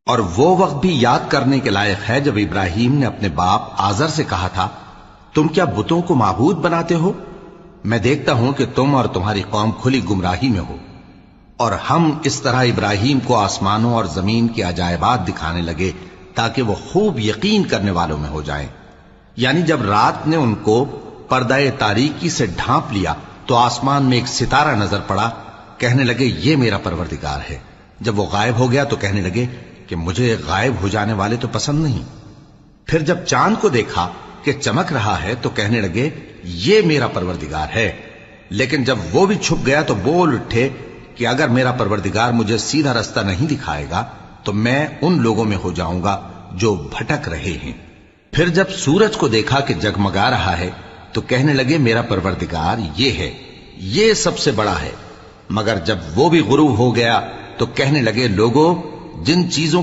اور وہ وقت بھی یاد کرنے کے لائق ہے جب ابراہیم نے اپنے باپ آزر سے کہا تھا، تم کیا بتوں کو معبود بناتے ہو؟ میں دیکھتا ہوں کہ تم اور تمہاری قوم کھلی گمراہی میں ہو۔ اور ہم اس طرح ابراہیم کو آسمانوں اور زمین کے عجائبات دکھانے لگے تاکہ وہ خوب یقین کرنے والوں میں ہو جائیں۔ یعنی جب رات نے ان کو پردہ تاریکی سے ڈھانپ لیا تو آسمان میں ایک ستارہ نظر پڑا، کہنے لگے یہ میرا پروردگار ہے۔ جب وہ غائب ہو گیا تو کہنے لگے کہ مجھے غائب ہو جانے والے تو پسند نہیں۔ پھر جب چاند کو دیکھا کہ چمک رہا ہے تو کہنے لگے یہ میرا پروردگار ہے۔ لیکن جب وہ بھی چھپ گیا تو بول اٹھے کہ اگر میرا پروردگار مجھے سیدھا رستہ نہیں دکھائے گا تو میں ان لوگوں میں ہو جاؤں گا جو بھٹک رہے ہیں۔ پھر جب سورج کو دیکھا کہ جگمگا رہا ہے تو کہنے لگے میرا پروردگار یہ ہے، یہ سب سے بڑا ہے۔ مگر جب وہ بھی غروب ہو گیا تو کہنے لگے لوگوں، جن چیزوں